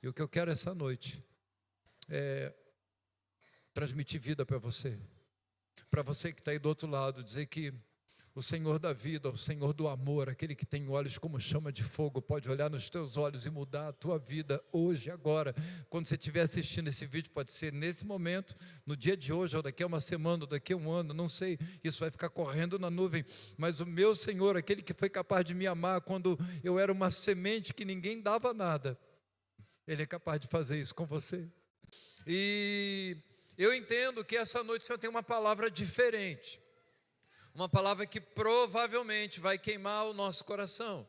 E o que eu quero essa noite é transmitir vida para você que está aí do outro lado, dizer que o Senhor da vida, o Senhor do amor, aquele que tem olhos como chama de fogo, pode olhar nos teus olhos e mudar a tua vida hoje, agora. Quando você estiver assistindo esse vídeo, pode ser nesse momento, no dia de hoje, ou daqui a uma semana, ou daqui a um ano, não sei, isso vai ficar correndo na nuvem, mas o meu Senhor, aquele que foi capaz de me amar quando eu era uma semente que ninguém dava nada, Ele é capaz de fazer isso com você. E eu entendo que essa noite o Senhor tem uma palavra diferente, uma palavra que provavelmente vai queimar o nosso coração.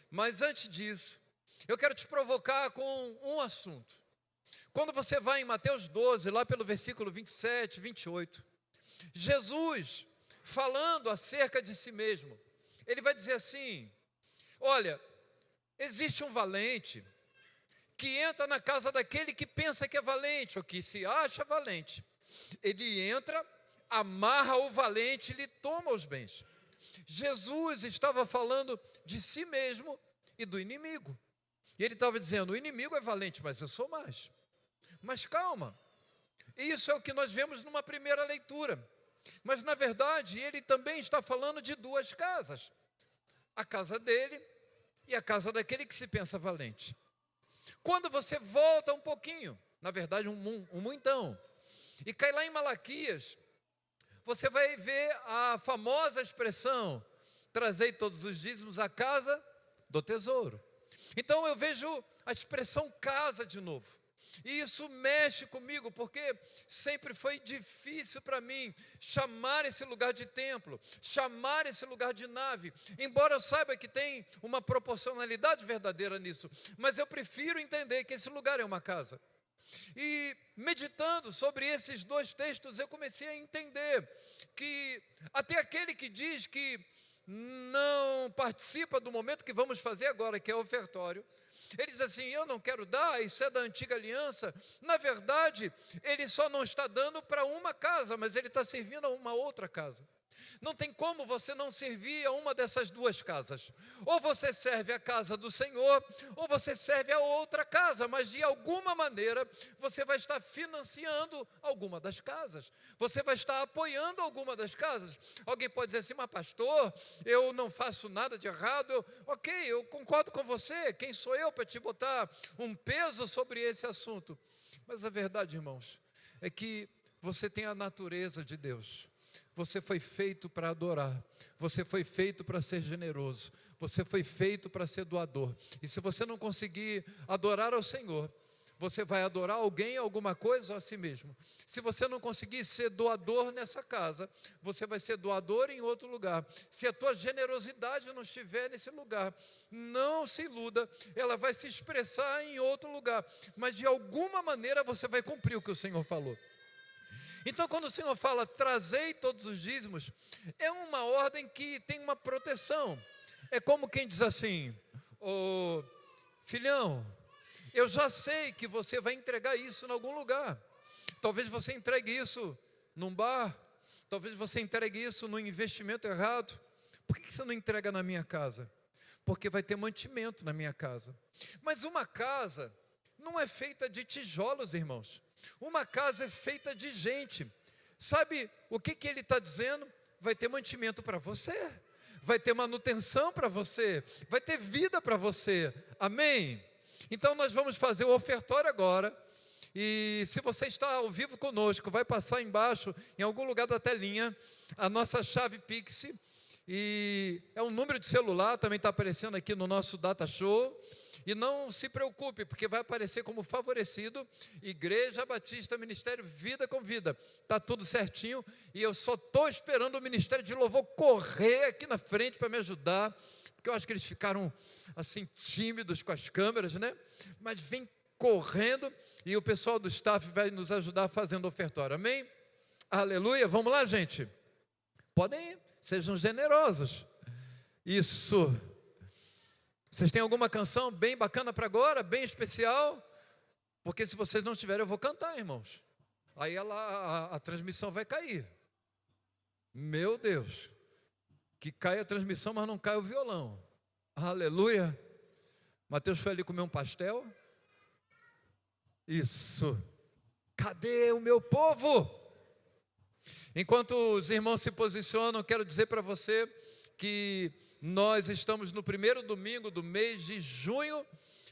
Mas antes disso, eu quero te provocar com um assunto. Quando você vai em Mateus 12, lá pelo versículo 27, 28, Jesus, falando acerca de si mesmo, Ele vai dizer assim: olha, existe um valente que entra na casa daquele que pensa que é valente, ou que se acha valente. Ele entra, amarra o valente e lhe toma os bens. Jesus estava falando de si mesmo e do inimigo. E ele estava dizendo: o inimigo é valente, mas eu sou mais. Mas calma, isso é o que nós vemos numa primeira leitura. Mas na verdade, ele também está falando de duas casas: a casa dele e a casa daquele que se pensa valente. Quando você volta um pouquinho, na verdade um muitão, e cai lá em Malaquias, você vai ver a famosa expressão: trazei todos os dízimos à casa do tesouro. Então eu vejo a expressão casa de novo. E isso mexe comigo, porque sempre foi difícil para mim chamar esse lugar de templo, chamar esse lugar de nave, embora eu saiba que tem uma proporcionalidade verdadeira nisso, mas eu prefiro entender que esse lugar é uma casa. E meditando sobre esses dois textos, eu comecei a entender que até aquele que diz que não participa do momento que vamos fazer agora, que é o ofertório, ele diz assim: eu não quero dar, isso é da antiga aliança. Na verdade, ele só não está dando para uma casa, mas ele está servindo a uma outra casa. Não tem como você não servir a uma dessas duas casas. Ou você serve a casa do Senhor, ou você serve a outra casa, mas de alguma maneira você vai estar financiando alguma das casas, você vai estar apoiando alguma das casas. Alguém pode dizer assim: mas pastor, eu não faço nada de errado. Ok, eu concordo com você, quem sou eu para te botar um peso sobre esse assunto? Mas a verdade, irmãos, é que você tem a natureza de Deus. Você foi feito para adorar, você foi feito para ser generoso, você foi feito para ser doador. E se você não conseguir adorar ao Senhor, você vai adorar alguém, alguma coisa ou a si mesmo. Se você não conseguir ser doador nessa casa, você vai ser doador em outro lugar. Se a tua generosidade não estiver nesse lugar, não se iluda, ela vai se expressar em outro lugar, mas de alguma maneira você vai cumprir o que o Senhor falou. Então, quando o Senhor fala, trazei todos os dízimos, é uma ordem que tem uma proteção. É como quem diz assim: ô filhão, eu já sei que você vai entregar isso em algum lugar. Talvez você entregue isso num bar, talvez você entregue isso num investimento errado. Por que você não entrega na minha casa? Porque vai ter mantimento na minha casa. Mas uma casa não é feita de tijolos, irmãos. Uma casa é feita de gente. Sabe o que ele está dizendo? Vai ter mantimento para você, vai ter manutenção para você, vai ter vida para você. Amém? Então nós vamos fazer o ofertório agora. E se você está ao vivo conosco, vai passar embaixo, em algum lugar da telinha, a nossa chave Pix. E é um número de celular, também está aparecendo aqui no nosso Data Show. E não se preocupe, porque vai aparecer como favorecido: Igreja Batista Ministério Vida com Vida. Está tudo certinho, e eu só estou esperando o Ministério de Louvor correr aqui na frente para me ajudar, porque eu acho que eles ficaram assim tímidos com as câmeras, né? Mas vem correndo, e o pessoal do staff vai nos ajudar fazendo ofertório. Amém? Aleluia. Vamos lá, gente? Podem ir, sejam generosos. Isso. Vocês têm alguma canção bem bacana para agora, bem especial? Porque se vocês não tiverem, eu vou cantar, irmãos. Aí a transmissão vai cair. Meu Deus, que cai a transmissão, mas não cai o violão. Aleluia. Mateus foi ali comer um pastel. Isso. Cadê o meu povo? Enquanto os irmãos se posicionam, quero dizer para você que nós estamos no primeiro domingo do mês de junho,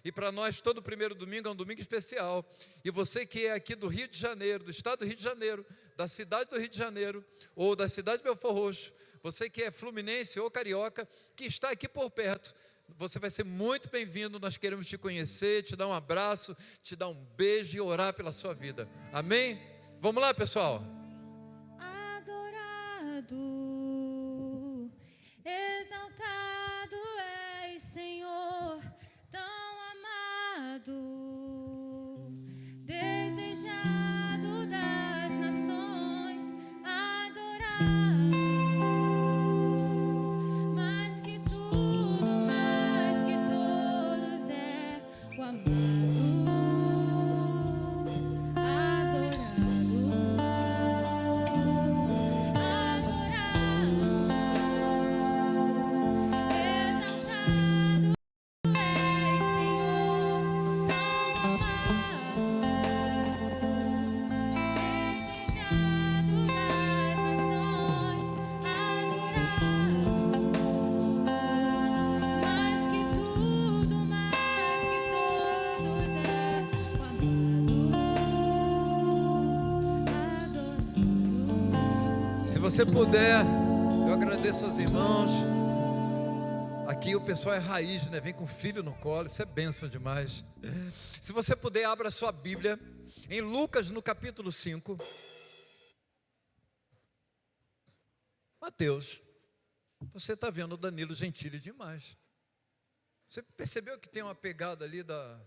e para nós todo primeiro domingo é um domingo especial. E você que é aqui do Rio de Janeiro, do estado do Rio de Janeiro, da cidade do Rio de Janeiro, ou da cidade de Belford Roxo, você que é fluminense ou carioca, que está aqui por perto, você vai ser muito bem-vindo. Nós queremos te conhecer, te dar um abraço, te dar um beijo e orar pela sua vida. Amém? Vamos lá, pessoal. Adorado, exaltado és, Senhor, tão amado, desejado das nações, adorado. Se você puder, eu agradeço aos irmãos. Aqui o pessoal é raiz, né? Vem com o filho no colo, isso é bênção demais. Se você puder, abra sua Bíblia em Lucas, no capítulo 5. Mateus, você está vendo o Danilo Gentili demais. Você percebeu que tem uma pegada ali da...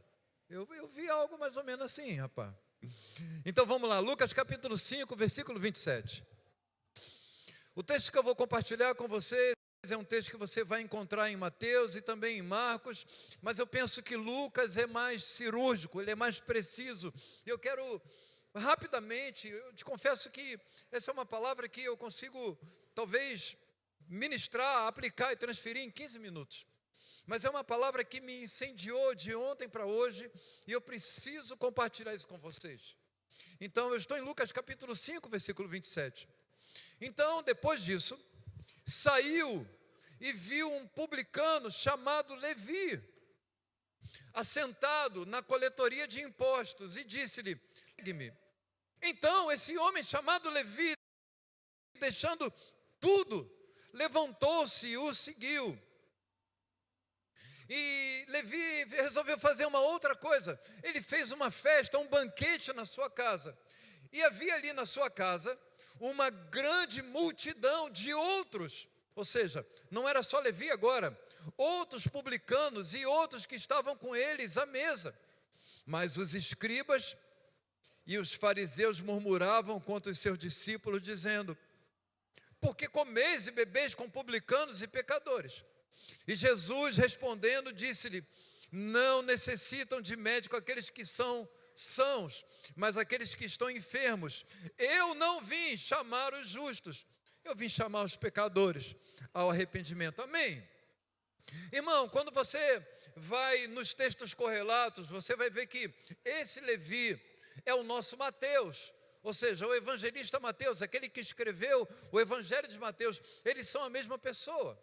Eu vi algo mais ou menos assim, rapaz. Então vamos lá, Lucas capítulo 5, versículo 27. O texto que eu vou compartilhar com vocês é um texto que você vai encontrar em Mateus e também em Marcos, mas eu penso que Lucas é mais cirúrgico, ele é mais preciso. Eu quero rapidamente, eu te confesso que essa é uma palavra que eu consigo talvez ministrar, aplicar e transferir em 15 minutos. Mas é uma palavra que me incendiou de ontem para hoje e eu preciso compartilhar isso com vocês. Então eu estou em Lucas capítulo 5, versículo 27. Então, depois disso, saiu e viu um publicano chamado Levi, assentado na coletoria de impostos, e disse-lhe: segue-me. Então, esse homem chamado Levi, deixando tudo, levantou-se e o seguiu. E Levi resolveu fazer uma outra coisa. Ele fez uma festa, um banquete na sua casa. E havia ali na sua casa uma grande multidão de outros, ou seja, não era só Levi agora, outros publicanos e outros que estavam com eles à mesa. Mas os escribas e os fariseus murmuravam contra os seus discípulos, dizendo: por que comeis e bebeis com publicanos e pecadores? E Jesus, respondendo, disse-lhe: não necessitam de médico aqueles que são sãos, mas aqueles que estão enfermos. Eu não vim chamar os justos, eu vim chamar os pecadores ao arrependimento. Amém? Irmão, quando você vai nos textos correlatos, você vai ver que esse Levi é o nosso Mateus, ou seja, o evangelista Mateus, aquele que escreveu o evangelho de Mateus. Eles são a mesma pessoa,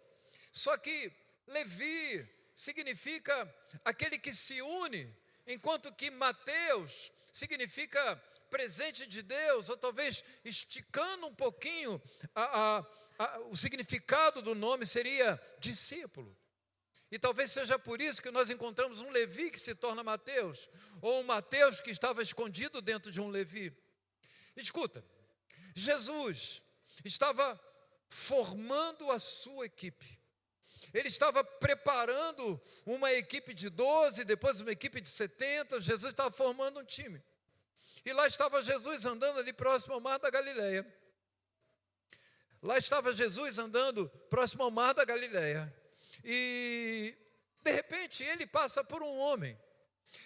só que Levi significa aquele que se une, enquanto que Mateus significa presente de Deus, ou talvez esticando um pouquinho o significado do nome seria discípulo. E talvez seja por isso que nós encontramos um Levi que se torna Mateus, ou um Mateus que estava escondido dentro de um Levi. Escuta, Jesus estava formando a sua equipe. Ele estava preparando uma equipe de 12, depois uma equipe de 70, Jesus estava formando um time. E lá estava Jesus andando ali próximo ao mar da Galileia. E, de repente, ele passa por um homem.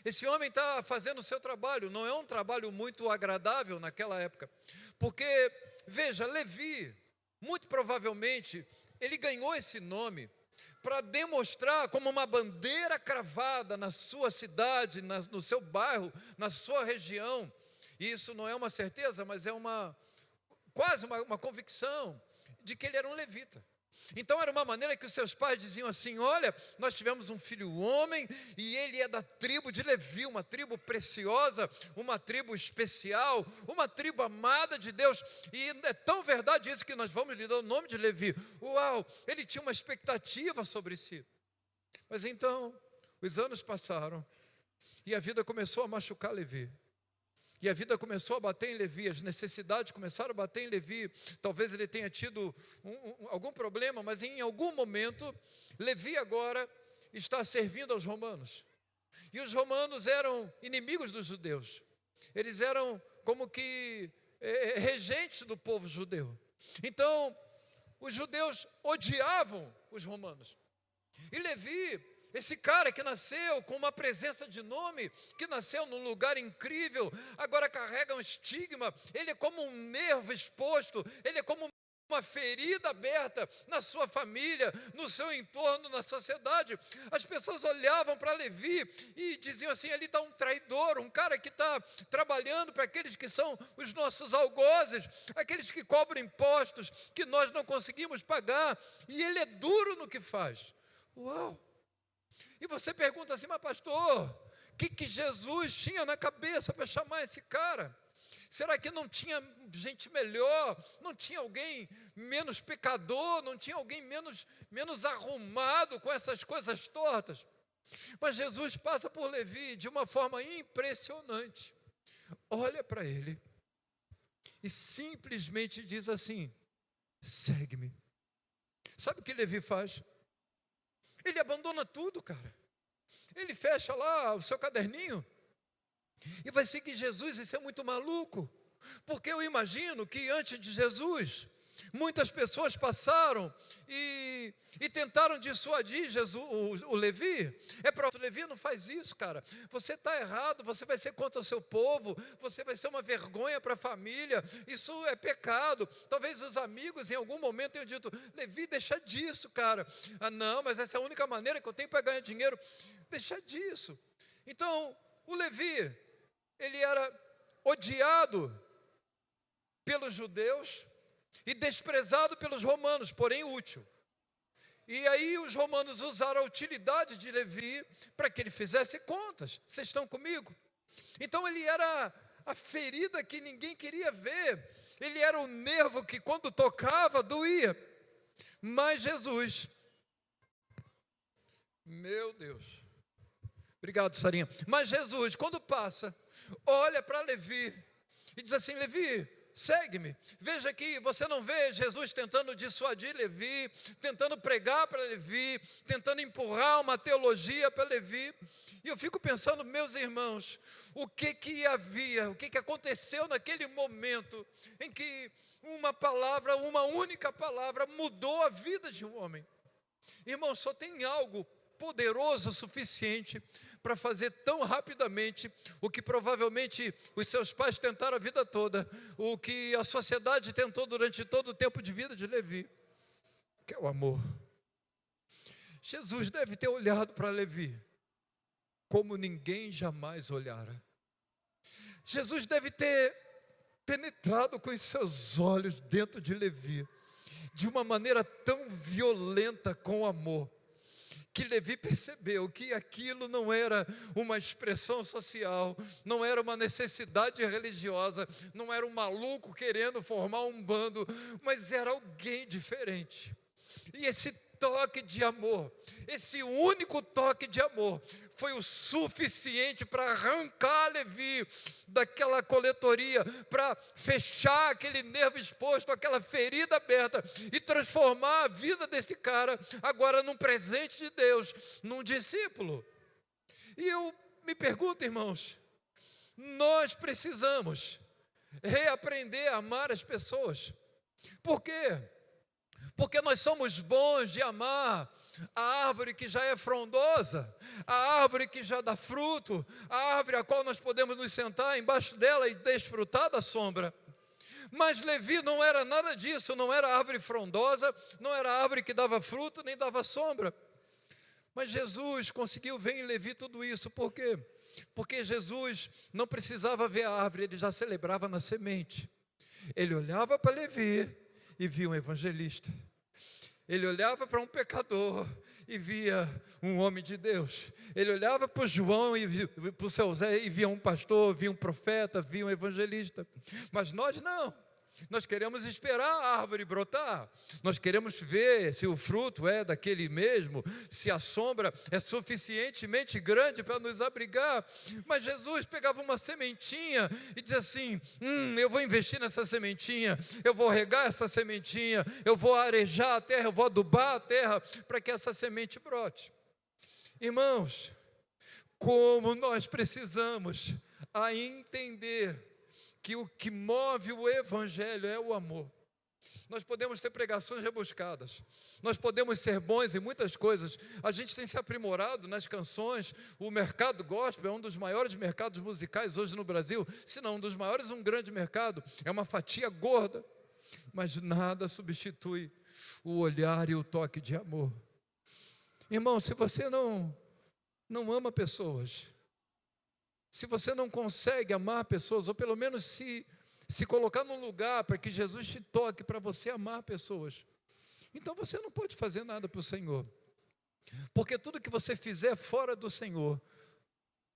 Esse homem está fazendo o seu trabalho, não é um trabalho muito agradável naquela época. Porque, veja, Levi, muito provavelmente, ele ganhou esse nome para demonstrar como uma bandeira cravada na sua cidade, no seu bairro, na sua região. E isso não é uma certeza, mas é quase uma convicção de que ele era um levita. Então era uma maneira que os seus pais diziam assim: olha, nós tivemos um filho homem e ele é da tribo de Levi, uma tribo preciosa, uma tribo especial, uma tribo amada de Deus. E é tão verdade isso que nós vamos lhe dar o nome de Levi. Uau, ele tinha uma expectativa sobre si. Mas então, os anos passaram e a vida começou a machucar Levi. E a vida começou a bater em Levi, as necessidades começaram a bater em Levi. Talvez ele tenha tido algum problema, mas em algum momento, Levi agora está servindo aos romanos. E os romanos eram inimigos dos judeus. Eles eram como que regentes do povo judeu. Então, os judeus odiavam os romanos. E Levi, esse cara que nasceu com uma presença de nome, que nasceu num lugar incrível, agora carrega um estigma. Ele é como um nervo exposto, ele é como uma ferida aberta na sua família, no seu entorno, na sociedade. As pessoas olhavam para Levi e diziam assim: ali está um traidor, um cara que está trabalhando para aqueles que são os nossos algozes, aqueles que cobram impostos que nós não conseguimos pagar, e ele é duro no que faz. Uau! E você pergunta assim: mas pastor, o que Jesus tinha na cabeça para chamar esse cara? Será que não tinha gente melhor? Não tinha alguém menos pecador? Não tinha alguém menos arrumado com essas coisas tortas? Mas Jesus passa por Levi de uma forma impressionante. Olha para ele e simplesmente diz assim: segue-me. Sabe o que Levi faz? Ele abandona tudo, cara. Ele fecha lá o seu caderninho e vai seguir Jesus. Isso é muito maluco, porque eu imagino que antes de Jesus, muitas pessoas passaram e tentaram dissuadir o Levi. Pronto, Levi, não faz isso, cara. Você está errado, você vai ser contra o seu povo, você vai ser uma vergonha para a família, isso é pecado. Talvez os amigos em algum momento tenham dito: Levi, deixa disso, cara. Ah, não, mas essa é a única maneira que eu tenho para ganhar dinheiro. Deixa disso. Então, o Levi, ele era odiado pelos judeus e desprezado pelos romanos, porém útil. E aí os romanos usaram a utilidade de Levi para que ele fizesse contas. Vocês estão comigo? Então ele era a ferida que ninguém queria ver. Ele era o nervo que quando tocava doía. Mas Jesus, meu Deus, obrigado, Sarinha. Mas Jesus, quando passa, olha para Levi e diz assim: Levi, segue-me. Veja que você não vê Jesus tentando dissuadir Levi, tentando pregar para Levi, tentando empurrar uma teologia para Levi. E eu fico pensando, meus irmãos, o que aconteceu naquele momento em que uma única palavra mudou a vida de um homem. Irmão, só tem algo poderoso o suficiente para fazer tão rapidamente o que provavelmente os seus pais tentaram a vida toda, o que a sociedade tentou durante todo o tempo de vida de Levi, que é o amor. Jesus deve ter olhado para Levi como ninguém jamais olhara. Jesus deve ter penetrado com os seus olhos dentro de Levi de uma maneira tão violenta com amor, que Levi percebeu que aquilo não era uma expressão social, não era uma necessidade religiosa, não era um maluco querendo formar um bando, mas era alguém diferente. E esse toque de amor, esse único toque de amor, foi o suficiente para arrancar Levi daquela coletoria, para fechar aquele nervo exposto, aquela ferida aberta, e transformar a vida desse cara agora num presente de Deus, num discípulo. E eu me pergunto, irmãos, nós precisamos reaprender a amar as pessoas. Por quê? Porque nós somos bons de amar a árvore que já é frondosa, a árvore que já dá fruto, a árvore a qual nós podemos nos sentar embaixo dela e desfrutar da sombra. Mas Levi não era nada disso, não era árvore frondosa, não era árvore que dava fruto, nem dava sombra. Mas Jesus conseguiu ver em Levi tudo isso, por quê? Porque Jesus não precisava ver a árvore, ele já celebrava na semente. Ele olhava para Levi e via um evangelista. Ele olhava para um pecador e via um homem de Deus. Ele olhava para o João e para o seu Zé e via um pastor, via um profeta, via um evangelista. Mas nós não. Nós queremos esperar a árvore brotar. Nós queremos ver se o fruto é daquele mesmo, se a sombra é suficientemente grande para nos abrigar. Mas Jesus pegava uma sementinha e dizia assim: eu vou investir nessa sementinha, eu vou regar essa sementinha, eu vou arejar a terra, eu vou adubar a terra para que essa semente brote. Irmãos, como nós precisamos a entender que o que move o evangelho é o amor. Nós podemos ter pregações rebuscadas, nós podemos ser bons em muitas coisas, a gente tem se aprimorado nas canções, o mercado gospel é um dos maiores mercados musicais hoje no Brasil, se não um dos maiores, um grande mercado, é uma fatia gorda, mas nada substitui o olhar e o toque de amor. Irmão, se você não ama pessoas, se você não consegue amar pessoas, ou pelo menos se colocar num lugar para que Jesus te toque, para você amar pessoas, então você não pode fazer nada para o Senhor, porque tudo que você fizer fora do Senhor,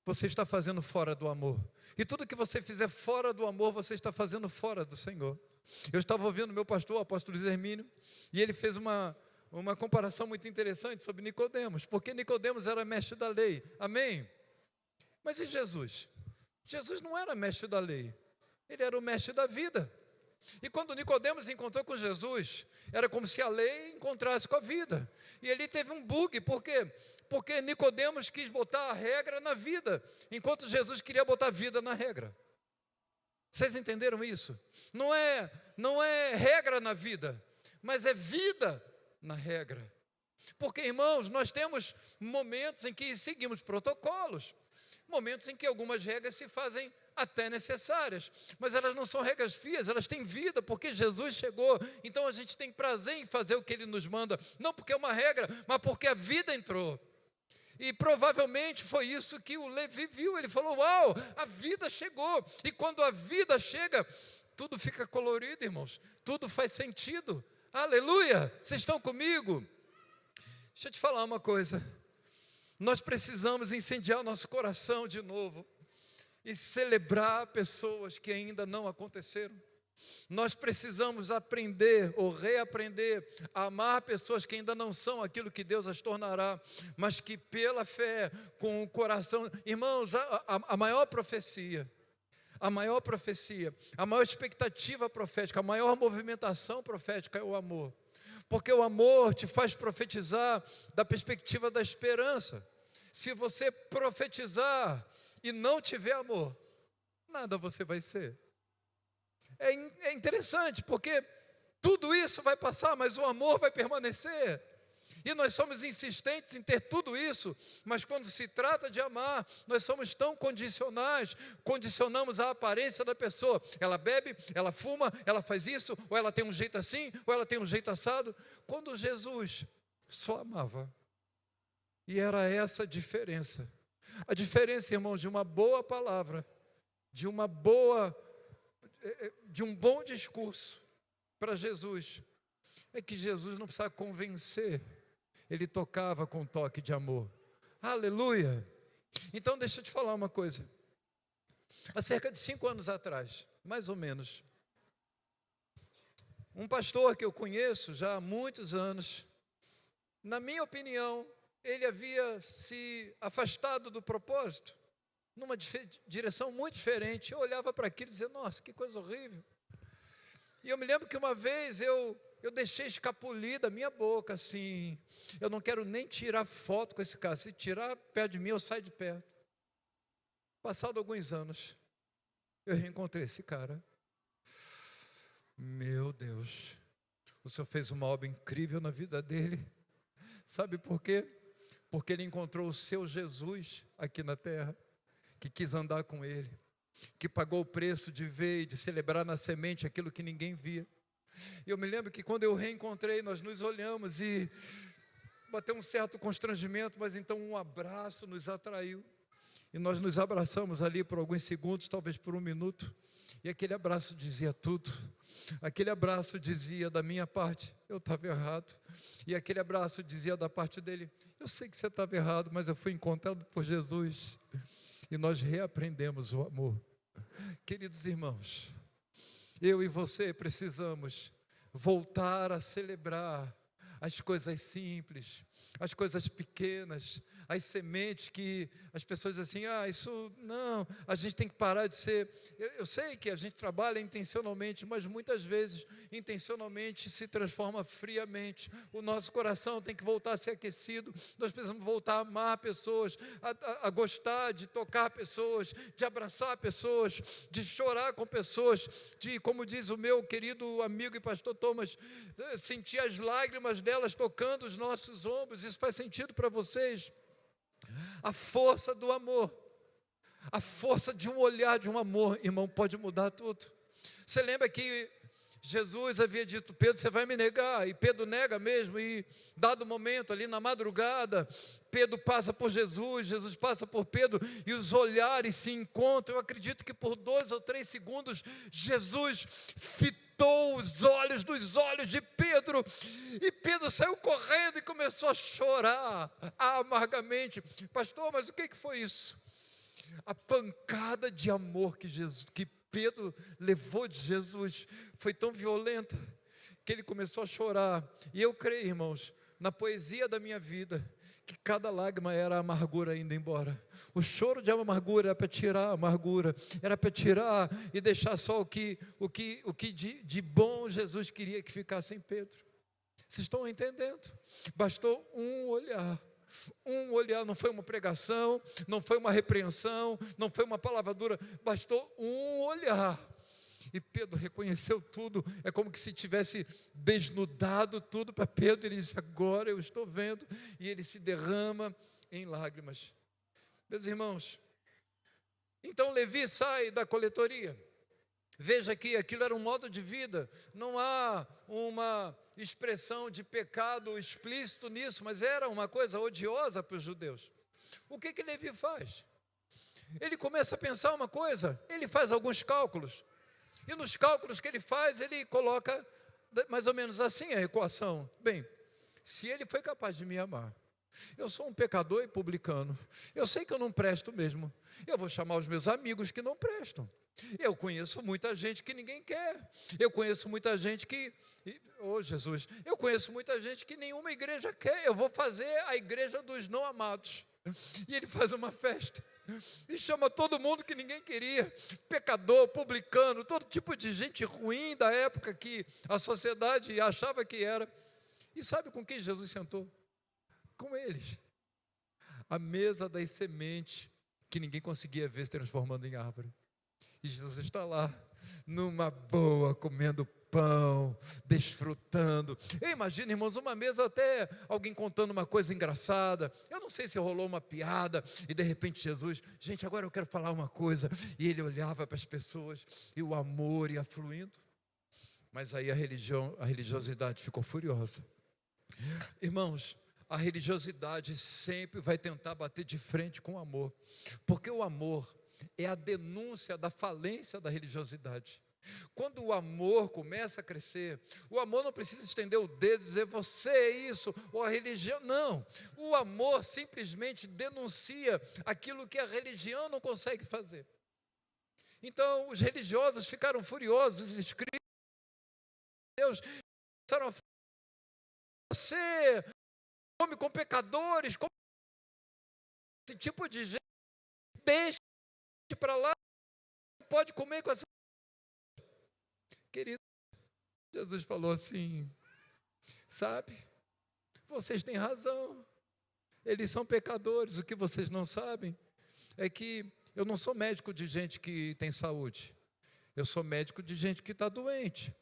você está fazendo fora do amor, e tudo que você fizer fora do amor, você está fazendo fora do Senhor. Eu estava ouvindo meu pastor, o apóstolo Luiz Hermínio, e ele fez uma comparação muito interessante sobre Nicodemos, porque Nicodemos era mestre da lei, amém? Mas e Jesus? Jesus não era mestre da lei, ele era o mestre da vida. E quando Nicodemos encontrou com Jesus, era como se a lei encontrasse com a vida. E ele teve um bug, por quê? Porque Nicodemos quis botar a regra na vida, enquanto Jesus queria botar a vida na regra. Vocês entenderam isso? Não é regra na vida, mas é vida na regra. Porque, irmãos, nós temos momentos em que seguimos protocolos, momentos em que algumas regras se fazem até necessárias, mas elas não são regras frias, elas têm vida, porque Jesus chegou, então a gente tem prazer em fazer o que Ele nos manda, não porque é uma regra, mas porque a vida entrou, e provavelmente foi isso que o Levi viu, ele falou: uau, a vida chegou, e quando a vida chega, tudo fica colorido, irmãos, tudo faz sentido, aleluia, vocês estão comigo? Deixa eu te falar uma coisa, nós precisamos incendiar o nosso coração de novo e celebrar pessoas que ainda não aconteceram. Nós precisamos aprender ou reaprender a amar pessoas que ainda não são aquilo que Deus as tornará, mas que pela fé, com o coração... Irmãos, a maior profecia, a maior expectativa profética, a maior movimentação profética é o amor. Porque o amor te faz profetizar da perspectiva da esperança. Se você profetizar e não tiver amor, nada você vai ser. É interessante, porque tudo isso vai passar, mas o amor vai permanecer. E nós somos insistentes em ter tudo isso, mas quando se trata de amar, nós somos tão condicionais, condicionamos a aparência da pessoa. Ela bebe, ela fuma, ela faz isso, ou ela tem um jeito assim, ou ela tem um jeito assado. Quando Jesus só amava. E era essa a diferença. A diferença, irmãos, de uma boa palavra, de um bom discurso para Jesus, é que Jesus não precisava convencer, ele tocava com um toque de amor. Aleluia! Então deixa eu te falar uma coisa. Há cerca de 5 anos atrás, mais ou menos, um pastor que eu conheço já há muitos anos, na minha opinião, ele havia se afastado do propósito, numa direção muito diferente. Eu olhava para aquilo e dizia: nossa, que coisa horrível. E eu me lembro que uma vez eu deixei escapulir da minha boca assim: eu não quero nem tirar foto com esse cara, se tirar perto de mim eu saio de perto. Passado alguns anos, eu reencontrei esse cara. Meu Deus, o Senhor fez uma obra incrível na vida dele. Sabe por quê? Porque ele encontrou o seu Jesus aqui na terra, que quis andar com ele, que pagou o preço de ver e de celebrar na semente aquilo que ninguém via. E eu me lembro que quando eu reencontrei, nós nos olhamos e bateu um certo constrangimento, mas então um abraço nos atraiu. E nós nos abraçamos ali por alguns segundos, talvez por um minuto. E aquele abraço dizia tudo. Aquele abraço dizia da minha parte, eu estava errado. E aquele abraço dizia da parte dele, eu sei que você estava errado, mas eu fui encontrado por Jesus. E nós reaprendemos o amor. Queridos irmãos, eu e você precisamos voltar a celebrar as coisas simples, as coisas pequenas, as sementes que as pessoas dizem assim, isso não, a gente tem que parar de ser, eu sei que a gente trabalha intencionalmente, mas muitas vezes intencionalmente se transforma friamente, o nosso coração tem que voltar a ser aquecido, nós precisamos voltar a amar pessoas, a gostar de tocar pessoas, de abraçar pessoas, de chorar com pessoas, de, como diz o meu querido amigo e pastor Thomas, sentir as lágrimas delas tocando os nossos ombros. Isso faz sentido para vocês? A força do amor, a força de um olhar, de um amor, irmão, pode mudar tudo. Você lembra que Jesus havia dito, Pedro, você vai me negar, e Pedro nega mesmo, e dado momento, ali na madrugada, Pedro passa por Jesus, Jesus passa por Pedro, e os olhares se encontram. Eu acredito que por 2 ou 3 segundos, Jesus fitou os olhos nos olhos de Pedro, e Pedro saiu correndo e começou a chorar amargamente. Pastor, mas o que foi isso? A pancada de amor que Pedro levou de Jesus foi tão violenta que ele começou a chorar. E eu creio, irmãos, na poesia da minha vida, que cada lágrima era a amargura indo embora. O choro de amargura era para tirar a amargura, era para tirar e deixar só o que de bom Jesus queria que ficasse em Pedro. Vocês estão entendendo? Bastou um olhar. Um olhar, não foi uma pregação, não foi uma repreensão, não foi uma palavra dura, bastou um olhar. E Pedro reconheceu tudo, é como que se tivesse desnudado tudo para Pedro. Ele disse, agora eu estou vendo, e ele se derrama em lágrimas. Meus irmãos, então Levi sai da coletoria. Veja que aquilo era um modo de vida, não há uma expressão de pecado explícito nisso, mas era uma coisa odiosa para os judeus. O que Levi faz? Ele começa a pensar uma coisa, ele faz alguns cálculos, e nos cálculos que ele faz, ele coloca mais ou menos assim a equação. Bem, se ele foi capaz de me amar, eu sou um pecador e publicano, eu sei que eu não presto mesmo, eu vou chamar os meus amigos que não prestam. Eu conheço muita gente que ninguém quer. Eu conheço muita gente que, Jesus, eu conheço muita gente que nenhuma igreja quer. Eu vou fazer a igreja dos não amados. E ele faz uma festa e chama todo mundo que ninguém queria, pecador, publicano, todo tipo de gente ruim da época que a sociedade achava que era. E sabe com quem Jesus sentou? Com eles. A mesa das sementes que ninguém conseguia ver se transformando em árvore. E Jesus está lá, numa boa, comendo pão, desfrutando. Eu imagino, irmãos, uma mesa, até alguém contando uma coisa engraçada. Eu não sei se rolou uma piada, e de repente Jesus, gente, agora eu quero falar uma coisa. E ele olhava para as pessoas, e o amor ia fluindo. Mas aí a religiosidade ficou furiosa. Irmãos, a religiosidade sempre vai tentar bater de frente com o amor, porque o amor é a denúncia da falência da religiosidade. Quando o amor começa a crescer, o amor não precisa estender o dedo e dizer você é isso, ou a religião, não. O amor simplesmente denuncia aquilo que a religião não consegue fazer. Então os religiosos ficaram furiosos, os escribas de Deus começaram a falar, você come com pecadores, com esse tipo de gente, deixa para lá, pode comer com essa. Querido, Jesus falou assim, sabe, vocês têm razão, eles são pecadores. O que vocês não sabem é que eu não sou médico de gente que tem saúde, eu sou médico de gente que está doente.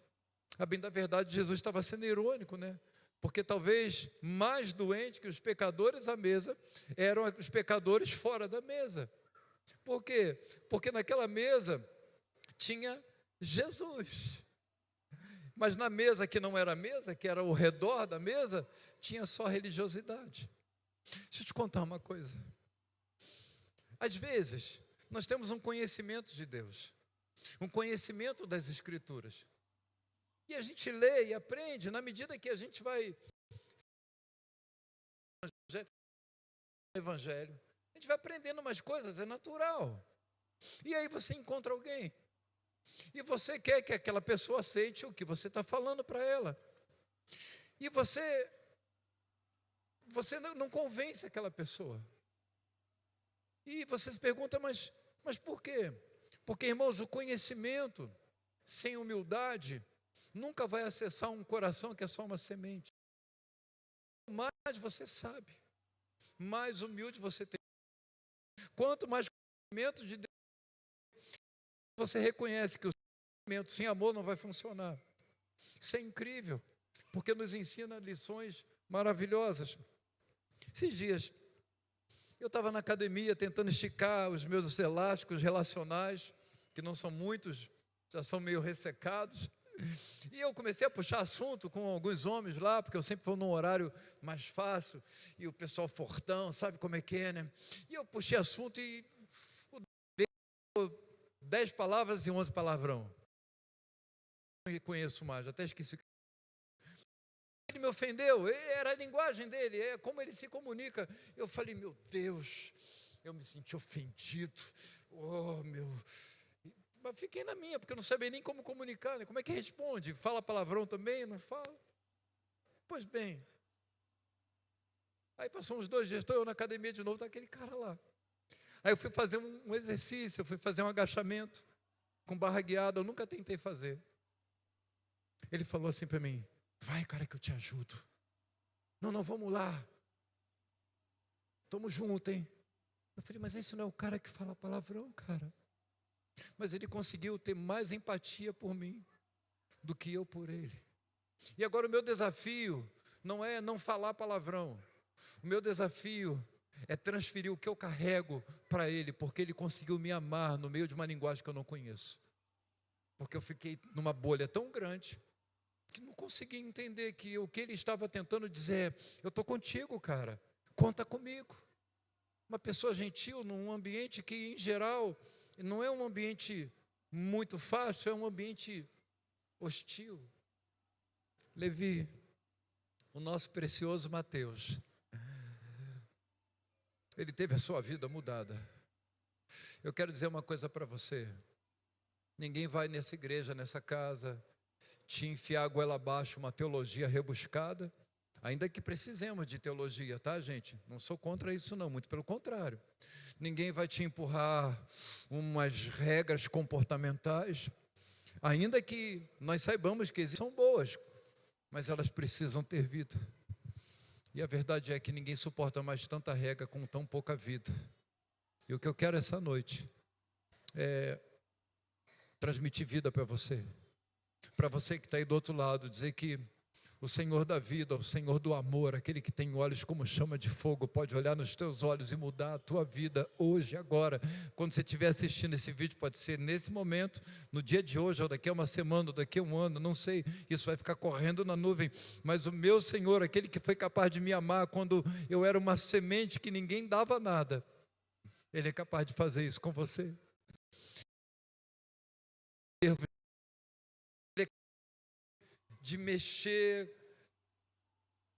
A bem da verdade, Jesus estava sendo irônico, né? Porque talvez mais doente que os pecadores à mesa eram os pecadores fora da mesa. Por quê? Porque naquela mesa tinha Jesus. Mas na mesa que não era mesa, que era ao redor da mesa, tinha só religiosidade. Deixa eu te contar uma coisa. Às vezes, nós temos um conhecimento de Deus, um conhecimento das Escrituras. E a gente lê e aprende, na medida que a gente vai Evangelho, a gente vai aprendendo umas coisas, é natural. E aí você encontra alguém, e você quer que aquela pessoa aceite o que você está falando para ela. E você não convence aquela pessoa. E você se pergunta, mas por quê? Porque, irmãos, o conhecimento sem humildade nunca vai acessar um coração que é só uma semente. Mais você sabe, mais humilde você tem. Quanto mais conhecimento de Deus, você reconhece que o conhecimento sem amor não vai funcionar. Isso é incrível, porque nos ensina lições maravilhosas. Esses dias, eu estava na academia tentando esticar os meus elásticos relacionais, que não são muitos, já são meio ressecados. E eu comecei a puxar assunto com alguns homens lá, porque eu sempre vou num horário mais fácil, e o pessoal fortão, sabe como é que é, né? E eu puxei assunto e 10 palavras e 11 palavrão. Não reconheço mais, até esqueci. Ele me ofendeu, era a linguagem dele, é como ele se comunica. Eu falei, meu Deus, eu me senti ofendido. Oh, meu... Mas fiquei na minha, porque eu não sabia nem como comunicar, né? Como é que responde? Fala palavrão também? Não fala? Pois bem. Aí passou uns 2 dias, estou eu na academia de novo, está aquele cara lá. Aí eu fui fazer um exercício, eu fui fazer um agachamento com barra guiada, eu nunca tentei fazer. Ele falou assim para mim, vai, cara, que eu te ajudo. Não, vamos lá. Tamo junto, hein? Eu falei, mas esse não é o cara que fala palavrão, cara. Mas ele conseguiu ter mais empatia por mim do que eu por ele. E agora o meu desafio não é não falar palavrão. O meu desafio é transferir o que eu carrego para ele, porque ele conseguiu me amar no meio de uma linguagem que eu não conheço. Porque eu fiquei numa bolha tão grande que não consegui entender que o que ele estava tentando dizer é, eu estou contigo, cara, conta comigo. Uma pessoa gentil num ambiente que, em geral, não é um ambiente muito fácil, é um ambiente hostil. Levi, o nosso precioso Mateus, ele teve a sua vida mudada. Eu quero dizer uma coisa para você. Ninguém vai nessa igreja, nessa casa, te enfiar a goela abaixo uma teologia rebuscada, ainda que precisemos de teologia, tá, gente? Não sou contra isso não, muito pelo contrário. Ninguém vai te empurrar umas regras comportamentais, ainda que nós saibamos que são boas, mas elas precisam ter vida. E a verdade é que ninguém suporta mais tanta regra com tão pouca vida. E o que eu quero essa noite é transmitir vida para você que está aí do outro lado, dizer que o Senhor da vida, o Senhor do amor, aquele que tem olhos como chama de fogo, pode olhar nos teus olhos e mudar a tua vida hoje, agora. Quando você estiver assistindo esse vídeo, pode ser nesse momento, no dia de hoje, ou daqui a uma semana, ou daqui a um ano, não sei, isso vai ficar correndo na nuvem, mas o meu Senhor, aquele que foi capaz de me amar quando eu era uma semente que ninguém dava nada, Ele é capaz de fazer isso com você. De mexer,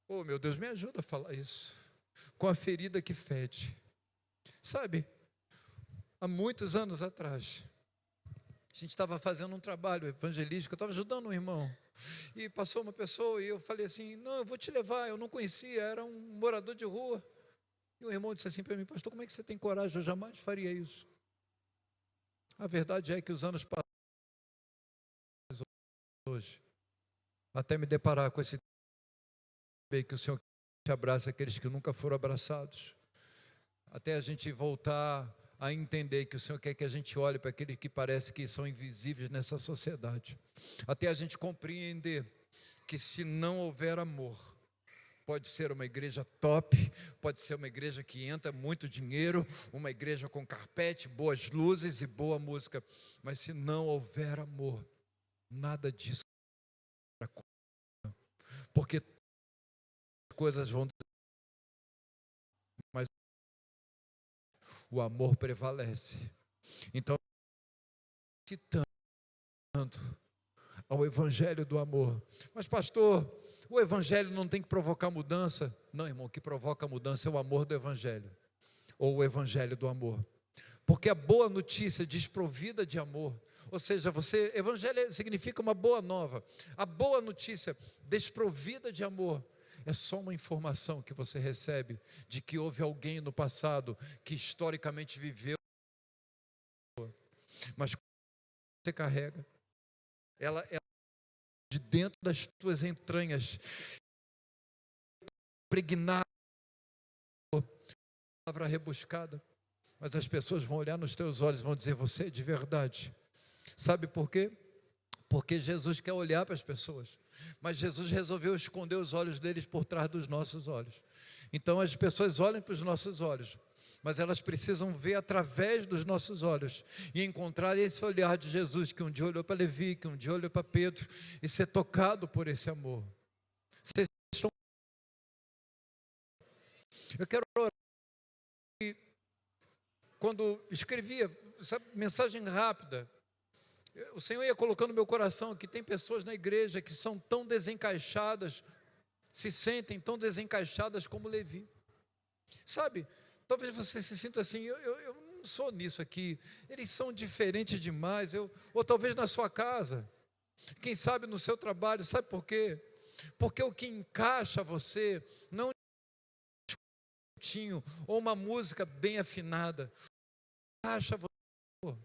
oh meu Deus, me ajuda a falar isso, com a ferida que fede. Sabe, há muitos anos atrás, a gente estava fazendo um trabalho evangelístico, eu estava ajudando um irmão, e passou uma pessoa, e eu falei assim, não, eu vou te levar, eu não conhecia, era um morador de rua, e o irmão disse assim para mim, pastor, como é que você tem coragem? Eu jamais faria isso. A verdade é que os anos passaram hoje, até me deparar com esse que o Senhor te abraça aqueles que nunca foram abraçados, até a gente voltar a entender que o Senhor quer que a gente olhe para aqueles que parece que são invisíveis nessa sociedade, até a gente compreender que se não houver amor, pode ser uma igreja top, pode ser uma igreja que entra muito dinheiro, uma igreja com carpete, boas luzes e boa música, mas se não houver amor, nada disso porque coisas vão, mas o amor prevalece. Então, citando ao evangelho do amor. Mas pastor, o evangelho não tem que provocar mudança? Não, irmão, o que provoca mudança é o amor do evangelho, ou o evangelho do amor. Porque a boa notícia desprovida de amor, ou seja, evangelho significa uma boa nova. A boa notícia desprovida de amor é só uma informação que você recebe de que houve alguém no passado que historicamente viveu, mas você carrega ela de dentro das tuas entranhas, impregnada, palavra rebuscada, mas as pessoas vão olhar nos teus olhos e vão dizer: você é de verdade. Sabe por quê? Porque Jesus quer olhar para as pessoas, mas Jesus resolveu esconder os olhos deles por trás dos nossos olhos. Então as pessoas olham para os nossos olhos, mas elas precisam ver através dos nossos olhos e encontrar esse olhar de Jesus, que um dia olhou para Levi, que um dia olhou para Pedro, e ser tocado por esse amor. Vocês estão... Eu quero orar. Quando escrevia essa mensagem rápida, o Senhor ia colocando no meu coração que tem pessoas na igreja que são tão desencaixadas, se sentem tão desencaixadas como Levi. Sabe, talvez você se sinta assim: eu não sou nisso aqui, eles são diferentes demais. Ou talvez na sua casa, quem sabe no seu trabalho. Sabe por quê? Porque o que encaixa você não é um cantinho ou uma música bem afinada, encaixa você,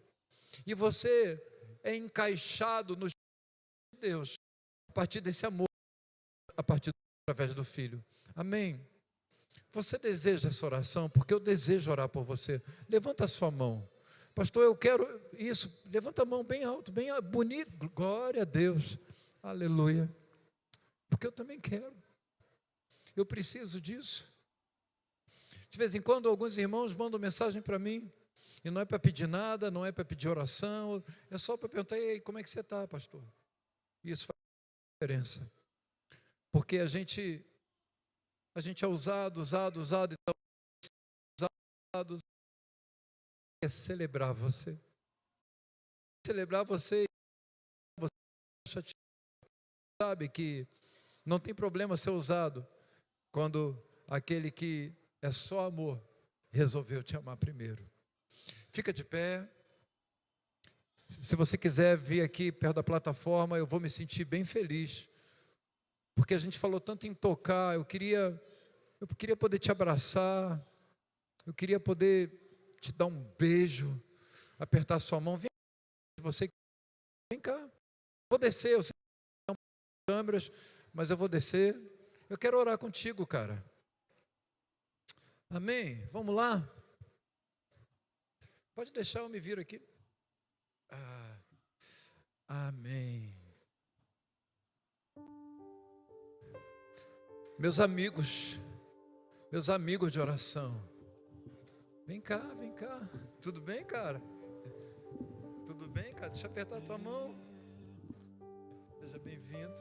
e você é encaixado no de Deus a partir desse amor, através do Filho. Amém? Você deseja essa oração? Porque eu desejo orar por você. Levanta a sua mão. Pastor, eu quero isso. Levanta a mão bem alto, bem bonito. Glória a Deus. Aleluia. Porque eu também quero. Eu preciso disso. De vez em quando alguns irmãos mandam mensagem para mim, e não é para pedir nada, não é para pedir oração, é só para perguntar: ei, como é que você está, pastor? Isso faz diferença. Porque a gente é usado, é celebrar você. Celebrar você, sabe que não tem problema ser usado quando aquele que é só amor resolveu te amar primeiro. Fica de pé. Se você quiser vir aqui perto da plataforma, eu vou me sentir bem feliz, porque a gente falou tanto em tocar. Eu queria poder te abraçar, eu queria poder te dar um beijo, apertar sua mão. Vem cá. Vou descer, eu sei que não tem câmeras, mas eu vou descer. Eu quero orar contigo, cara. Amém? Vamos lá? Pode deixar eu me vir aqui. Amém. Meus amigos de oração, vem cá. Tudo bem, cara? Tudo bem, cara? Deixa eu apertar a tua mão. Seja bem-vindo.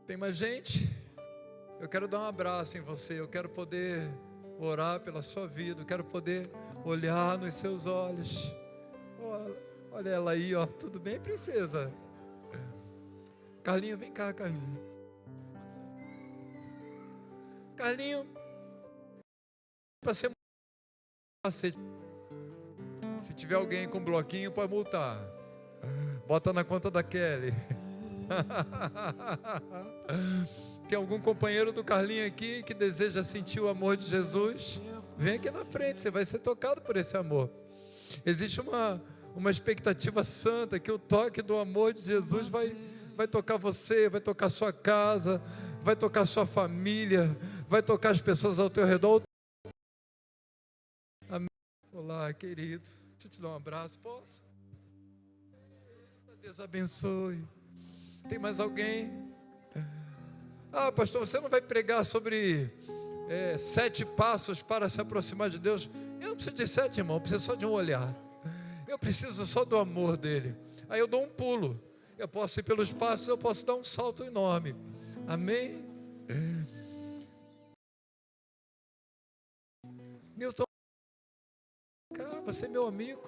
Tem mais gente? Eu quero dar um abraço em você. Eu quero poder orar pela sua vida. Eu quero poder olhar nos seus olhos. Olha ela aí, ó. Tudo bem, princesa? Carlinho, vem cá, Carlinho. Carlinho, para ser se tiver alguém com bloquinho, pode multar. Bota na conta da Kelly. Tem algum companheiro do Carlinho aqui que deseja sentir o amor de Jesus? Vem aqui na frente, você vai ser tocado por esse amor. Existe uma expectativa santa que o toque do amor de Jesus vai tocar você, vai tocar sua casa, vai tocar sua família, vai tocar as pessoas ao teu redor. Amém. Olá, querido. Deixa eu te dar um abraço, posso? Deus abençoe. Tem mais alguém? Pastor, você não vai pregar sobre 7 passos para se aproximar de Deus? Eu não preciso de 7, irmão, eu preciso só de um olhar. Eu preciso só do amor dele. Aí eu dou um pulo. eu posso ir pelos passos, eu posso dar um salto enorme. Amém? Newton, vem cá, você é meu amigo.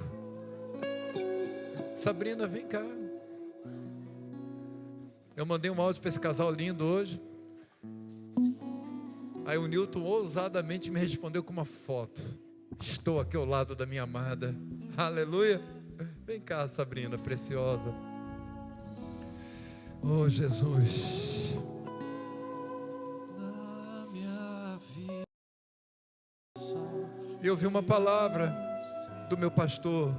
Sabrina, vem cá. Eu mandei um áudio para esse casal lindo hoje. Aí o Newton ousadamente me respondeu com uma foto. Estou aqui ao lado da minha amada. Aleluia. Vem cá, Sabrina, preciosa. Oh, Jesus. Na minha vida. Eu ouvi uma palavra do meu pastor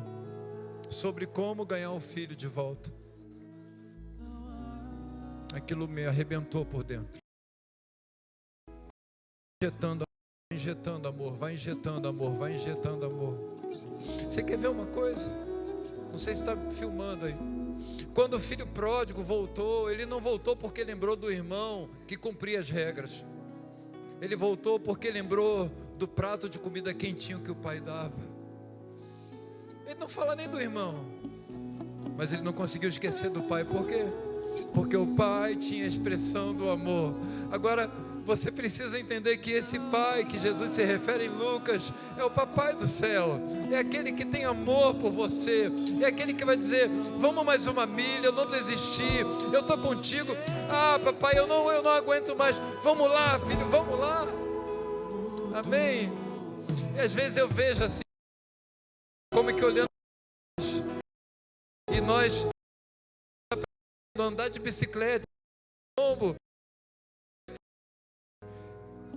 sobre como ganhar um filho de volta. Aquilo me arrebentou por dentro. Injetando amor, vai injetando amor, vai injetando amor. Você quer ver uma coisa? Não sei se está filmando aí. Quando o filho pródigo voltou, ele não voltou porque lembrou do irmão que cumpria as regras. Ele voltou porque lembrou do prato de comida quentinho que o pai dava. Ele não fala nem do irmão, mas ele não conseguiu esquecer do pai. Por quê? Porque o pai tinha a expressão do amor. Agora, você precisa entender que esse pai que Jesus se refere em Lucas é o papai do céu, é aquele que tem amor por você, é aquele que vai dizer: vamos mais uma milha, eu não desisti, eu estou contigo. Ah, papai, eu não aguento mais, vamos lá, filho, vamos lá. Amém? E às vezes eu vejo assim, como que olhando, e nós andar de bicicleta, tombo.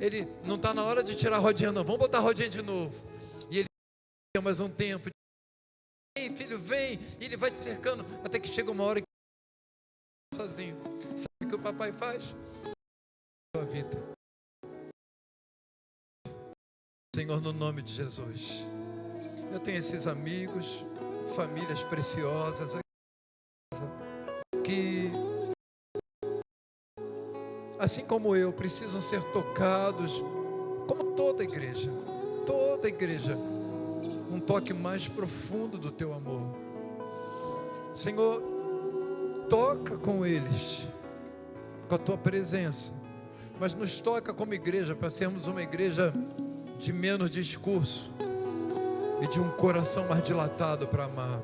Ele não está na hora de tirar a rodinha, não. Vamos botar a rodinha de novo. E ele tem mais um tempo. Vem, filho, vem. E ele vai te cercando até que chega uma hora que sozinho. Sabe o que o papai faz? Sua vida. Senhor, no nome de Jesus, eu tenho esses amigos, famílias preciosas que, assim como eu, precisam ser tocados, como toda igreja, um toque mais profundo do teu amor. Senhor, toca com eles, com a tua presença, mas nos toca como igreja, para sermos uma igreja de menos discurso e de um coração mais dilatado para amar.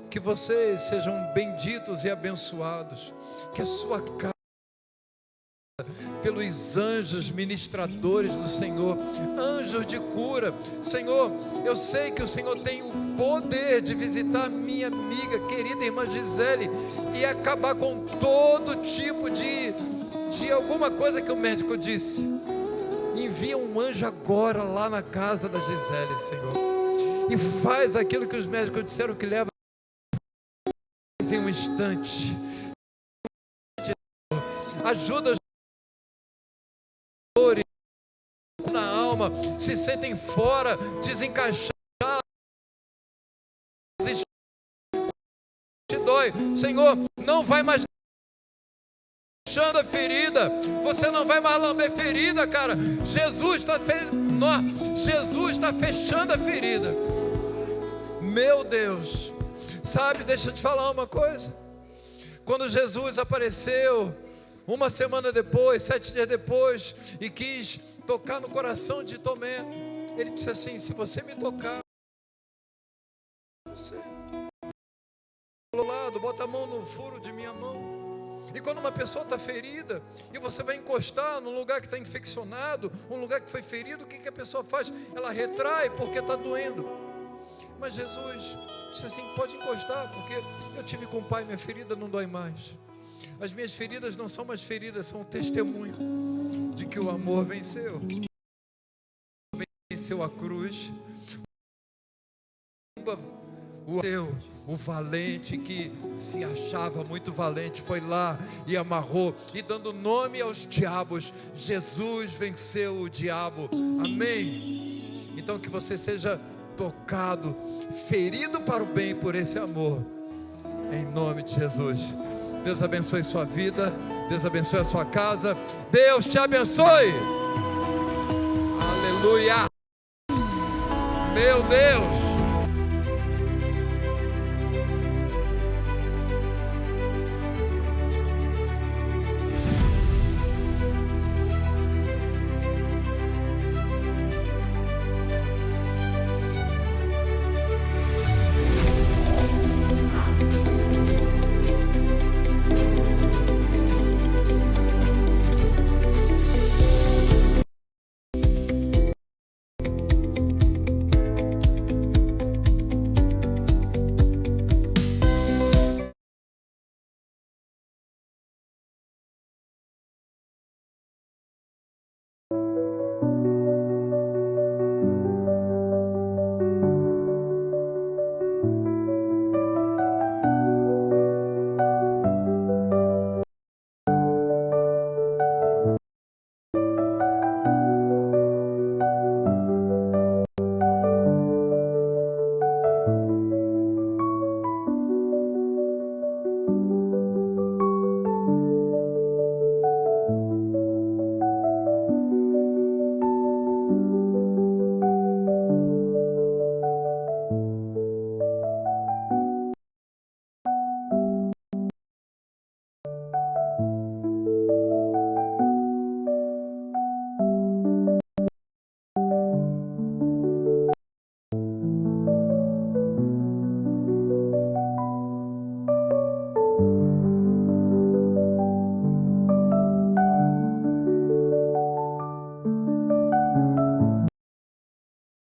Que vocês sejam benditos e abençoados, que a sua casa, pelos anjos ministradores do Senhor, anjos de cura. Senhor, eu sei que o Senhor tem o poder de visitar a minha amiga, querida irmã Gisele, e acabar com todo tipo de alguma coisa que o médico disse. Envia um anjo agora lá na casa da Gisele, Senhor, e faz aquilo que os médicos disseram que leva em um instante. Ajuda os na alma, se sentem fora, desencaixados, te dói. Senhor, não vai mais fechando a ferida, você não vai mais lamber ferida, cara. Jesus está fechando a ferida. Meu Deus, sabe, deixa eu te falar uma coisa. Quando Jesus apareceu uma semana depois, 7 dias depois, e quis tocar no coração de Tomé, ele disse assim: se você me tocar, você do lado, bota a mão no furo de minha mão. E quando uma pessoa está ferida, e você vai encostar num lugar que está infeccionado, um lugar que foi ferido, o que a pessoa faz? Ela retrai porque está doendo. Mas Jesus disse assim: pode encostar, porque eu tive com o Pai, minha ferida não dói mais. As minhas feridas não são mais feridas, são um testemunho de que o amor venceu. Venceu a cruz. O valente que se achava muito valente foi lá e amarrou, e dando nome aos diabos, Jesus venceu o diabo. Amém? Então que você seja tocado, ferido para o bem por esse amor, em nome de Jesus. Deus abençoe sua vida, Deus abençoe a sua casa, Deus te abençoe. Aleluia. Meu Deus.